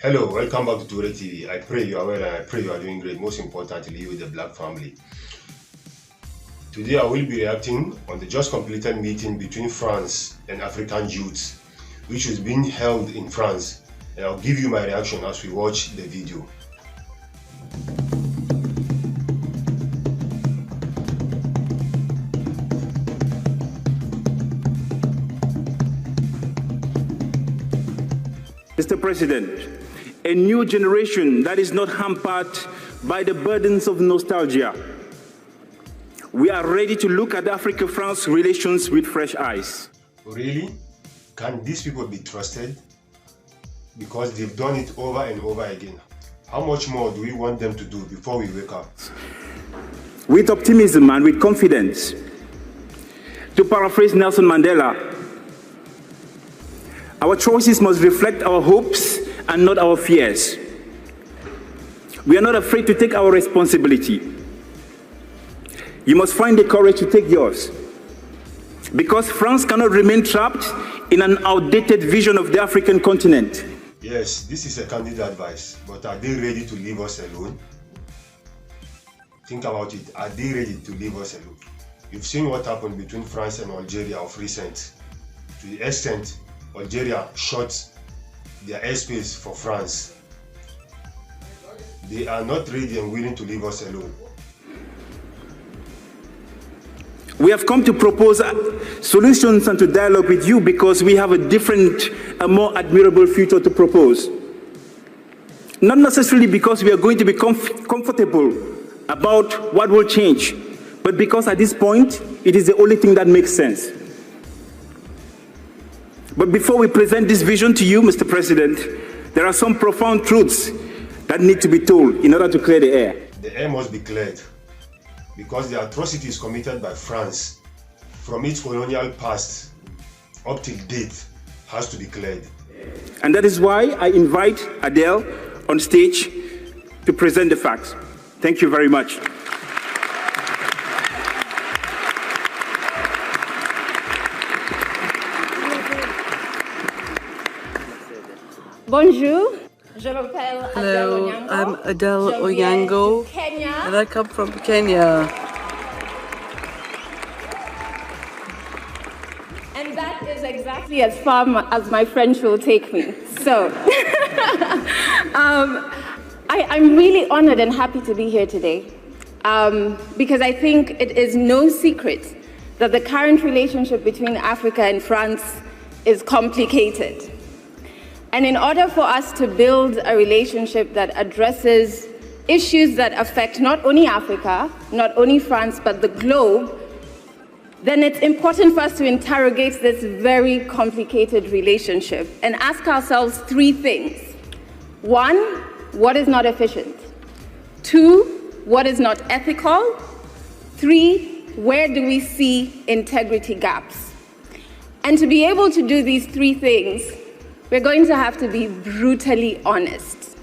Hello, welcome back to Toure TV. I pray you are well and I pray you are doing great. Most importantly, you with the Black family. Today I will be reacting on the just completed meeting between France and African youths, which is being held in France. And I'll give you my reaction as we watch the video. Mr. President, a new generation that is not hampered by the burdens of nostalgia. We are ready to look at Africa-France relations with fresh eyes. Really? Can these people be trusted? Because they've done it over and over again. How much more do we want them to do before we wake up? With optimism and with confidence. To paraphrase Nelson Mandela, our choices must reflect our hopes and not our fears. We are not afraid to take our responsibility. You must find the courage to take yours. Because France cannot remain trapped in an outdated vision of the African continent. Yes, this is a candid advice, but are they ready to leave us alone? Think about it. Are they ready to leave us alone? You've seen what happened between France and Algeria of recent. To the extent Algeria shut their airspace for France. They are not ready and willing to leave us alone. We have come to propose solutions and to dialogue with you because we have a different, a more admirable future to propose. Not necessarily because we are going to be comfortable about what will change, but because at this point, it is the only thing that makes sense. But before we present this vision to you, Mr. President, there are some profound truths that need to be told in order to clear the air. The air must be cleared because the atrocities committed by France from its colonial past up till date has to be cleared. And that is why I invite Adele on stage to present the facts. Thank you very much. Bonjour, je m'appelle Hello, I'm Adele Onyango, and I come from Kenya. And that is exactly as far as my French will take me. So, I'm really honored and happy to be here today because I think it is no secret that the current relationship between Africa and France is complicated. And in order for us to build a relationship that addresses issues that affect not only Africa, not only France, but the globe, then it's important for us to interrogate this very complicated relationship and ask ourselves three things. One, what is not efficient? Two, what is not ethical? Three, where do we see integrity gaps? And to be able to do these three things, we're going to have to be brutally honest.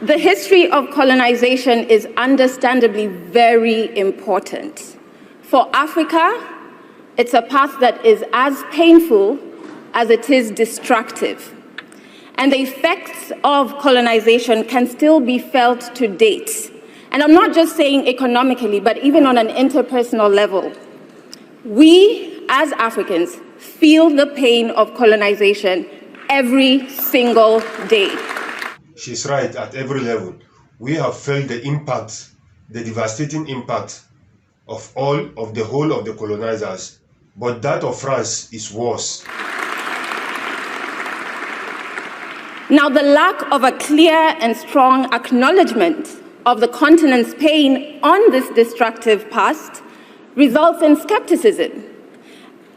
The history of colonization is understandably very important. For Africa, it's a path that is as painful as it is destructive. And the effects of colonization can still be felt to date. And I'm not just saying economically, but even on an interpersonal level. We, as Africans, feel the pain of colonization every single day. She's right at every level. We have felt the impact, the devastating impact of the whole of the colonizers. But that of France is worse. Now, the lack of a clear and strong acknowledgement of the continent's pain on this destructive past results in skepticism.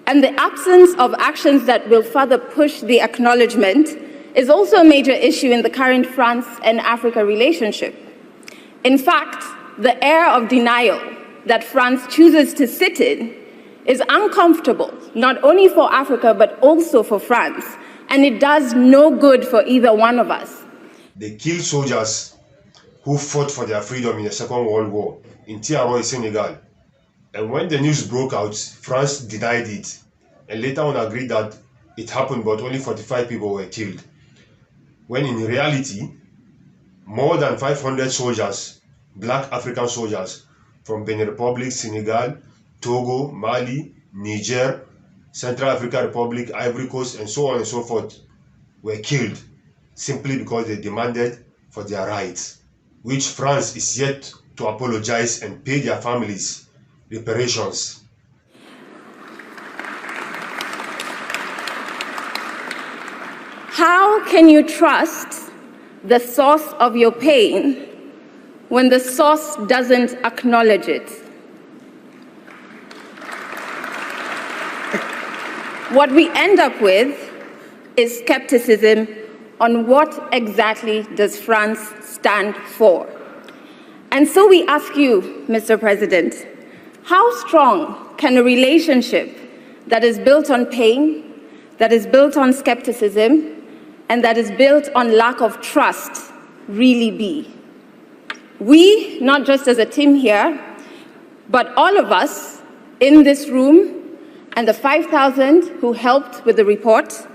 And the absence of actions that will further push the acknowledgement is also a major issue in the current France and Africa relationship. In fact, the air of denial that France chooses to sit in is uncomfortable, not only for Africa, but also for France. And it does no good for either one of us. They kill soldiers who fought for their freedom in the Second World War in Thiaroye, Senegal. And when the news broke out, France denied it and later on agreed that it happened, but only 45 people were killed. When in reality, more than 500 soldiers, black African soldiers from Benin Republic, Senegal, Togo, Mali, Niger, Central African Republic, Ivory Coast, and so on and so forth, were killed simply because they demanded for their rights, which France is yet to apologize and pay their families reparations. How can you trust the source of your pain when the source doesn't acknowledge it? What we end up with is skepticism on what exactly does France stand for. And so we ask you, Mr. President, how strong can a relationship that is built on pain, that is built on skepticism, and that is built on lack of trust really be? We, not just as a team here, but all of us in this room, and the 5,000 who helped with the report,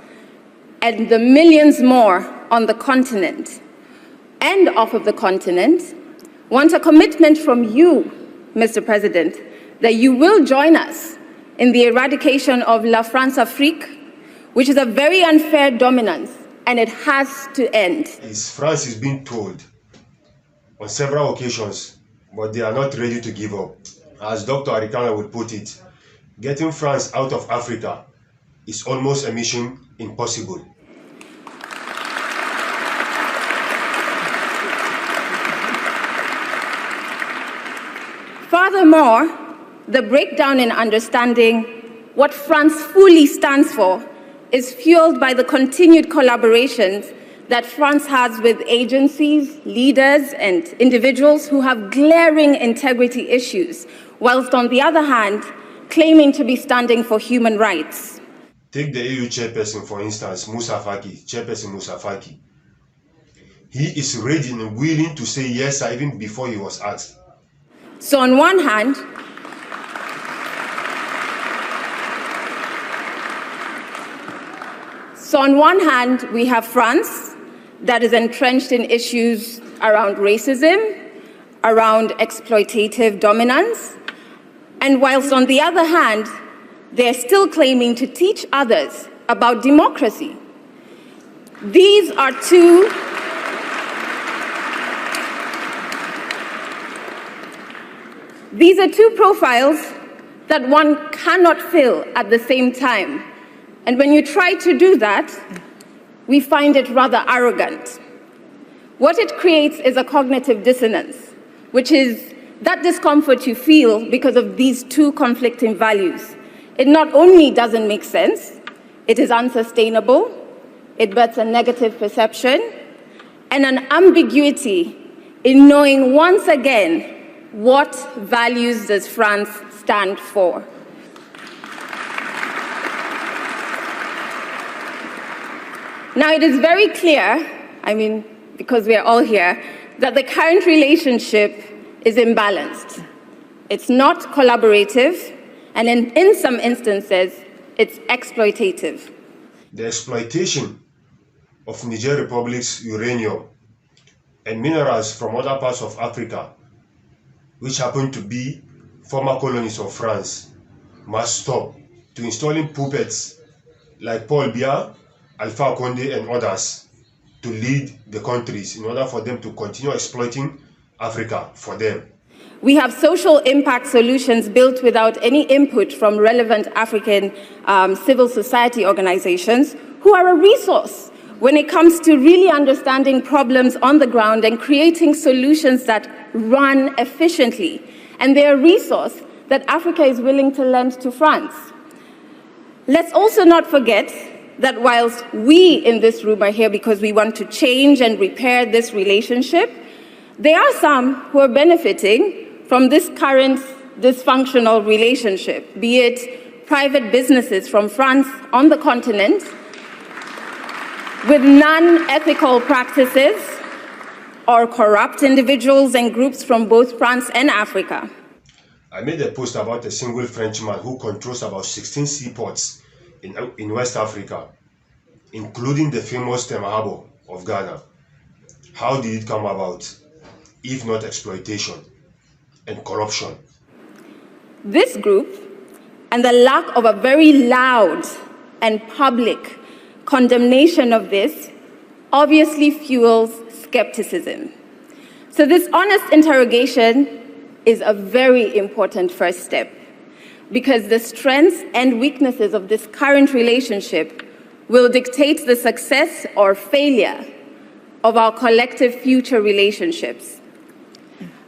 and the millions more on the continent and off of the continent, want a commitment from you, Mr. President, that you will join us in the eradication of La France-Afrique, which is a very unfair dominance, and it has to end. France is being told on several occasions, but they are not ready to give up. As Dr. Arikana would put it, getting France out of Africa is almost a mission impossible. Furthermore, the breakdown in understanding what France fully stands for is fueled by the continued collaborations that France has with agencies, leaders, and individuals who have glaring integrity issues, whilst on the other hand, claiming to be standing for human rights. Take the AU chairperson, for instance, Moussa Faki, Chairperson Moussa Faki. He is ready and willing to say yes, even before he was asked. So on one hand, we have France that is entrenched in issues around racism, around exploitative dominance, and whilst on the other hand, they're still claiming to teach others about democracy. These are two profiles that one cannot fill at the same time. And when you try to do that, we find it rather arrogant. What it creates is a cognitive dissonance, which is that discomfort you feel because of these two conflicting values. It not only doesn't make sense, it is unsustainable, it births a negative perception, and an ambiguity in knowing once again what values does France stand for. Now, it is very clear, because we are all here, that the current relationship is imbalanced. It's not collaborative, and in some instances, it's exploitative. The exploitation of Niger Republic's uranium and minerals from other parts of Africa, which happen to be former colonies of France, must stop. To installing puppets like Paul Biya, Alpha Condé, and others to lead the countries in order for them to continue exploiting Africa for them. We have social impact solutions built without any input from relevant African civil society organizations who are a resource when it comes to really understanding problems on the ground and creating solutions that run efficiently. And they're a resource that Africa is willing to lend to France. Let's also not forget that whilst we in this room are here because we want to change and repair this relationship, there are some who are benefiting from this current dysfunctional relationship, be it private businesses from France on the continent with non-ethical practices, or corrupt individuals and groups from both France and Africa. I made a post about a single Frenchman who controls about 16 seaports in West Africa, including the famous Tema Harbor of Ghana. How did it come about, if not exploitation and corruption? This group, and the lack of a very loud and public condemnation of this, obviously fuels skepticism. So this honest interrogation is a very important first step, because the strengths and weaknesses of this current relationship will dictate the success or failure of our collective future relationships.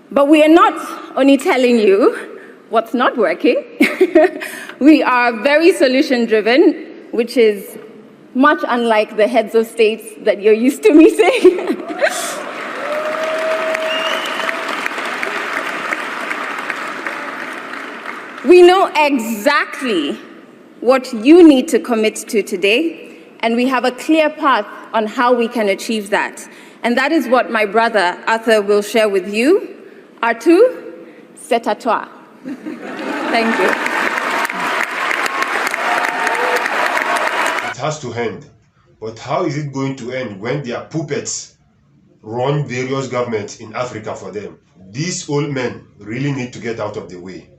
But we are not only telling you what's not working. We are very solution-driven, which is much unlike the heads of states that you're used to meeting. We know exactly what you need to commit to today, and we have a clear path on how we can achieve that. And that is what my brother Arthur will share with you. Arthur, c'est à toi. Thank you. It has to end. But how is it going to end when their puppets run various governments in Africa for them? These old men really need to get out of the way.